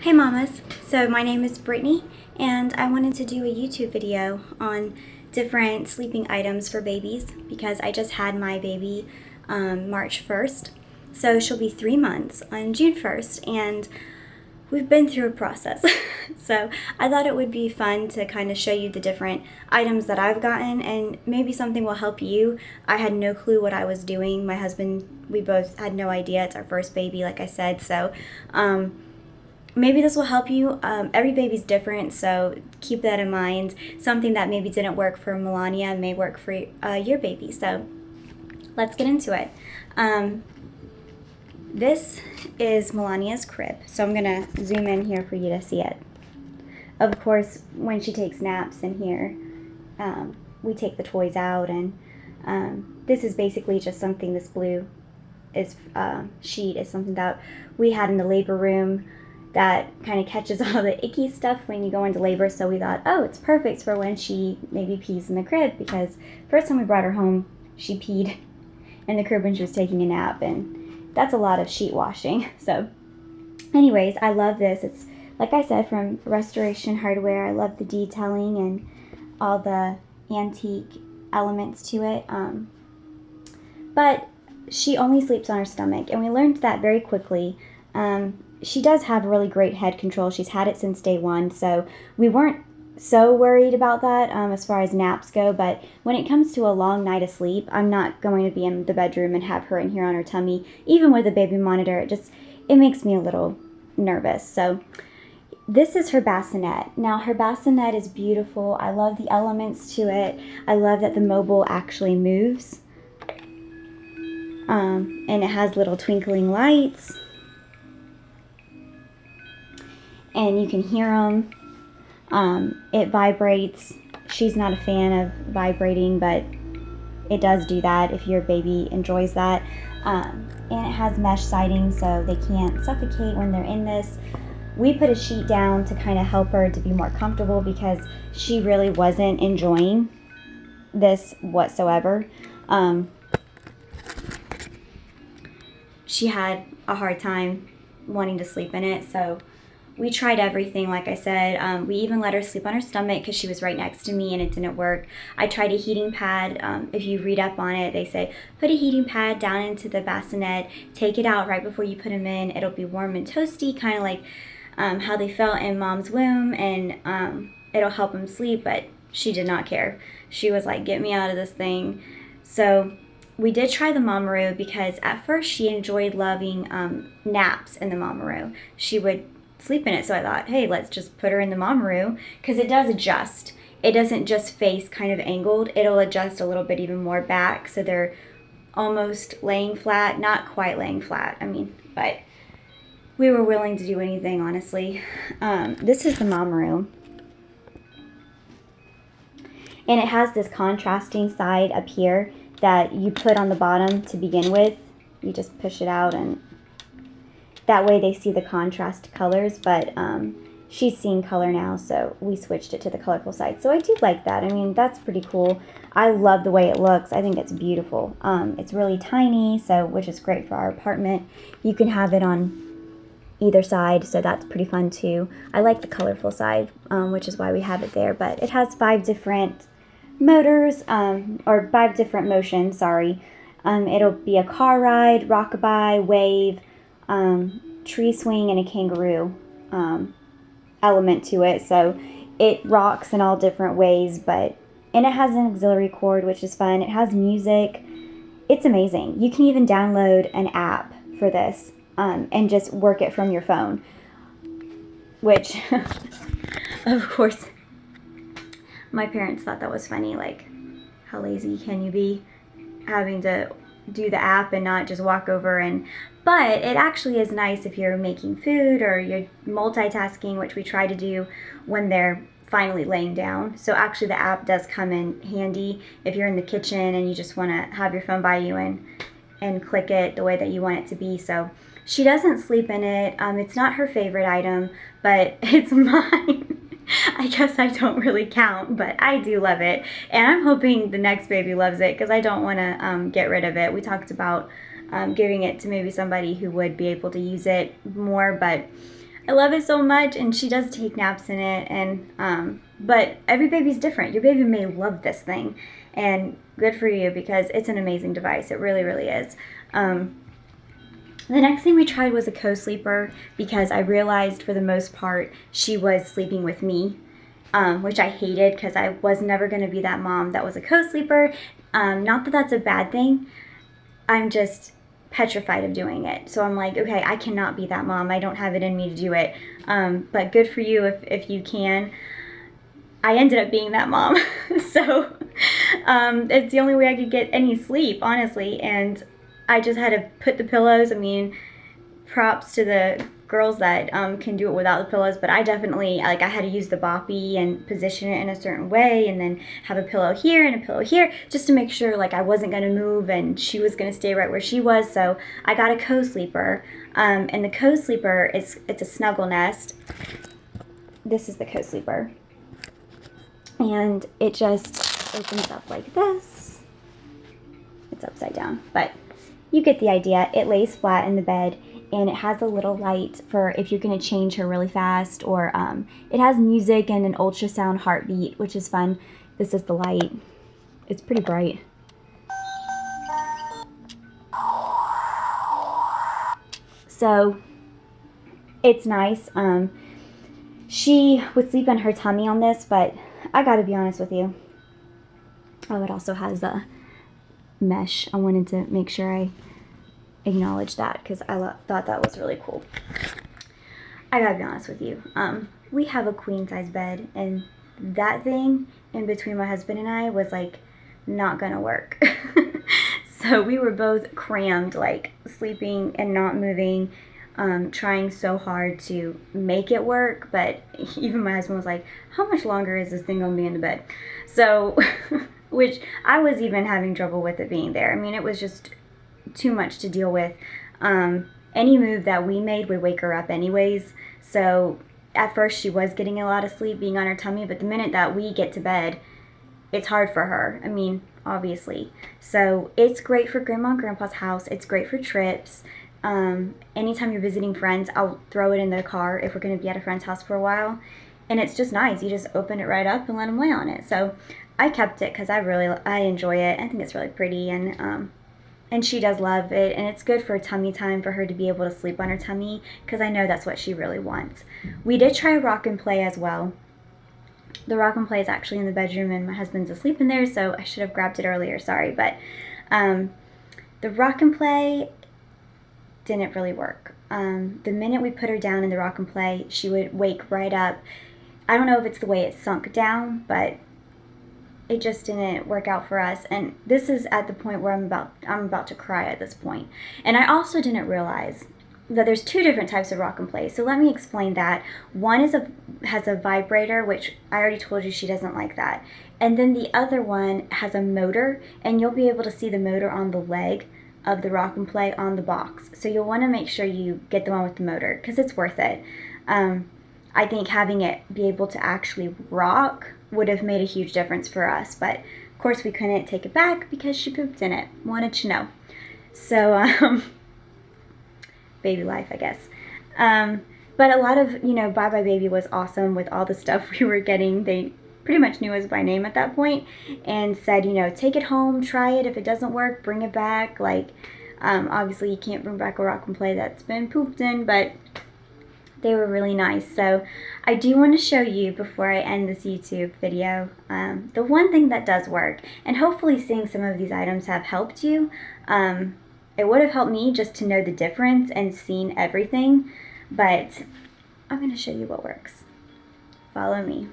Hey mamas, so my name is Brittany and I wanted to do a YouTube video on different sleeping items for babies because I just had my baby March 1st, so she'll be 3 months on June 1st and we've been through a process. So I thought it would be fun to kind of show you the different items that I've gotten and maybe something will help you. I had no clue what I was doing. My husband, we both had no idea. It's our first baby, like I said, so maybe this will help you. Every baby's different, so keep that in mind. Something that maybe didn't work for Melania may work for your baby, so let's get into it. This is Melania's crib, so I'm going to zoom in here for you to see it. Of course, when she takes naps in here, we take the toys out, and this is basically just something, this blue sheet is something that we had in the labor room that kind of catches all the icky stuff when you go into labor, so we thought, oh, it's perfect for when she maybe pees in the crib, because first time we brought her home, she peed in the crib when she was taking a nap, and that's a lot of sheet washing. So anyways, I love this. It's, like I said, from Restoration Hardware. I love the detailing and all the antique elements to it, but she only sleeps on her stomach, and we learned that very quickly. She does have really great head control. She's had it since day one, so we weren't so worried about that as far as naps go, but when it comes to a long night of sleep, I'm not going to be in the bedroom and have her in here on her tummy. Even with a baby monitor, it makes me a little nervous. So this is her bassinet. Now her bassinet is beautiful. I love the elements to it. I love that the mobile actually moves, and it has little twinkling lights. And you can hear them. It vibrates. She's not a fan of vibrating, but it does do that if your baby enjoys that. And it has mesh siding, so they can't suffocate when they're in this. We put a sheet down to kind of help her to be more comfortable because she really wasn't enjoying this whatsoever. She had a hard time wanting to sleep in it, so we tried everything, like I said. We even let her sleep on her stomach because she was right next to me and it didn't work. I tried a heating pad. If you read up on it, they say put a heating pad down into the bassinet, take it out right before you put them in. It'll be warm and toasty, kind of like how they felt in mom's womb, and it'll help them sleep, but she did not care. She was like, get me out of this thing. So we did try the Mamaroo because at first she enjoyed loving naps in the Mamaroo. She would sleep in it, so I thought, hey, let's just put her in the Mamaroo because it does adjust. It doesn't just face kind of angled. It'll adjust a little bit even more back, so they're almost laying flat, not quite laying flat, but we were willing to do anything, honestly. This is the Mamaroo, and it has this contrasting side up here that you put on the bottom to begin with. You just push it out, and that way they see the contrast colors, but she's seeing color now, so we switched it to the colorful side. So I do like that. That's pretty cool. I love the way it looks. I think it's beautiful. It's really tiny, so which is great for our apartment. You can have it on either side, so that's pretty fun too. I like the colorful side, which is why we have it there, but it has 5 different motors, or 5 different motions, sorry. It'll be a car ride, rockabye, wave, tree swing, and a kangaroo element to it, so it rocks in all different ways, and it has an auxiliary cord, which is fun. It has music. It's amazing. You can even download an app for this and just work it from your phone, which of course my parents thought that was funny, like, how lazy can you be having to do the app and not just walk over but it actually is nice if you're making food or you're multitasking, which we try to do when they're finally laying down. So actually the app does come in handy if you're in the kitchen and you just want to have your phone by you and click it the way that you want it to be. So she doesn't sleep in it. It's not her favorite item, but it's mine. I guess I don't really count, but I do love it, and I'm hoping the next baby loves it because I don't want to get rid of it. We talked about giving it to maybe somebody who would be able to use it more, but I love it so much, and she does take naps in it. And but every baby's different. Your baby may love this thing, and good for you because it's an amazing device. It really, really is. The next thing we tried was a co-sleeper because I realized for the most part she was sleeping with me, which I hated because I was never going to be that mom that was a co-sleeper. Not that that's a bad thing. I'm just petrified of doing it. So I'm like, okay, I cannot be that mom. I don't have it in me to do it. But good for you if you can. I ended up being that mom. So it's the only way I could get any sleep, honestly. And I just had to put the pillows. I mean, props to the girls that can do it without the pillows, but I definitely, like, I had to use the boppy and position it in a certain way and then have a pillow here and a pillow here just to make sure, like, I wasn't going to move and she was going to stay right where she was. So I got a co-sleeper, and the co-sleeper, it's a snuggle nest. This is the co-sleeper, and it just opens up like this. It's upside down, but you get the idea. It lays flat in the bed, and it has a little light for if you're going to change her really fast, or it has music and an ultrasound heartbeat, which is fun. This is the light. It's pretty bright. So it's nice. She would sleep on her tummy on this, but I gotta be honest with you. Oh, it also has a mesh. I wanted to make sure I acknowledge that because I thought that was really cool. I gotta be honest with you. We have a queen size bed, and that thing in between my husband and I was like not gonna work. So we were both crammed, like sleeping and not moving, trying so hard to make it work. But even my husband was like, how much longer is this thing gonna be in the bed? So which I was even having trouble with it being there. I mean, it was just too much to deal with. Any move that we made would wake her up anyways. So at first she was getting a lot of sleep being on her tummy, but the minute that we get to bed, it's hard for her. I mean, obviously. So it's great for grandma and grandpa's house. It's great for trips. Anytime you're visiting friends, I'll throw it in the car if we're going to be at a friend's house for a while. And it's just nice. You just open it right up and let them lay on it. So I kept it because I enjoy it. I think it's really pretty, and she does love it, and it's good for tummy time for her to be able to sleep on her tummy because I know that's what she really wants. We did try rock and play as well. The rock and play is actually in the bedroom, and my husband's asleep in there, so I should have grabbed it earlier, sorry. But the rock and play didn't really work. The minute we put her down in the rock and play, she would wake right up. I don't know if it's the way it sunk down, but it just didn't work out for us. And this is at the point where I'm about to cry at this point. And I also didn't realize that there's two different types of rock and play. So let me explain that. One has a vibrator, which I already told you she doesn't like that. And then the other one has a motor, and you'll be able to see the motor on the leg of the rock and play on the box. So you'll want to make sure you get the one with the motor because it's worth it. I think having it be able to actually rock would have made a huge difference for us, but of course we couldn't take it back because she pooped in it. Wanted to know. So baby life, I guess. But a lot of, Bye Bye Baby was awesome with all the stuff we were getting. They pretty much knew us by name at that point and said, take it home, try it. If it doesn't work, bring it back. Like, obviously you can't bring back a rock and play that's been pooped in, but they were really nice. So I do want to show you before I end this YouTube video the one thing that does work, and hopefully seeing some of these items have helped you. It would have helped me just to know the difference and seen everything, but I'm going to show you what works. Follow me.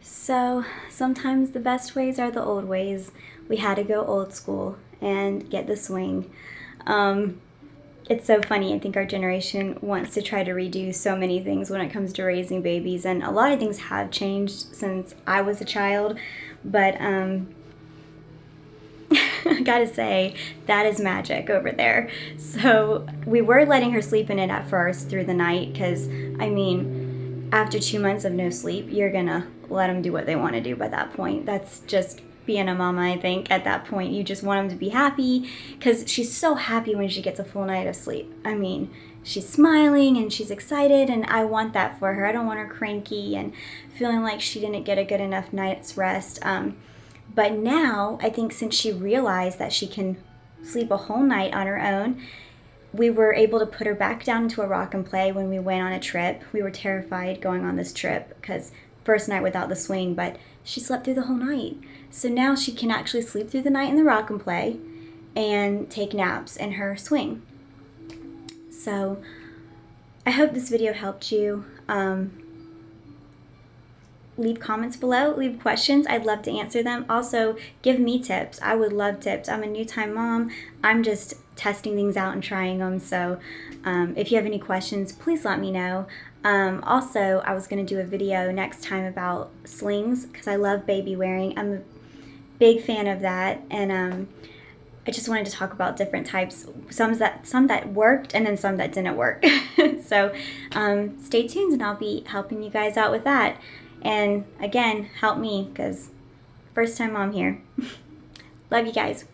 So sometimes the best ways are the old ways. We had to go old school and get the swing. it's so funny. I think our generation wants to try to redo so many things when it comes to raising babies, and a lot of things have changed since I was a child, but I gotta say, that is magic over there. So we were letting her sleep in it at first through the night, because, I mean, after 2 months of no sleep, you're gonna let them do what they want to do by that point. That's just being a mama, I think. At that point, you just want them to be happy, because she's so happy when she gets a full night of sleep. I mean, she's smiling and she's excited, and I want that for her. I don't want her cranky and feeling like she didn't get a good enough night's rest. But now, I think since she realized that she can sleep a whole night on her own, we were able to put her back down into a rock and play when we went on a trip. We were terrified going on this trip because first night without the swing, but she slept through the whole night. So now she can actually sleep through the night in the rock and play and take naps in her swing. So I hope this video helped you. Leave comments below, leave questions. I'd love to answer them. Also, give me tips. I would love tips. I'm a new-time mom. I'm just testing things out and trying them. So if you have any questions, please let me know. Also, I was going to do a video next time about slings because I love baby wearing. I'm a big fan of that. And I just wanted to talk about different types. Some that worked and then some that didn't work. So stay tuned and I'll be helping you guys out with that. And again, help me because first time mom here. Love you guys.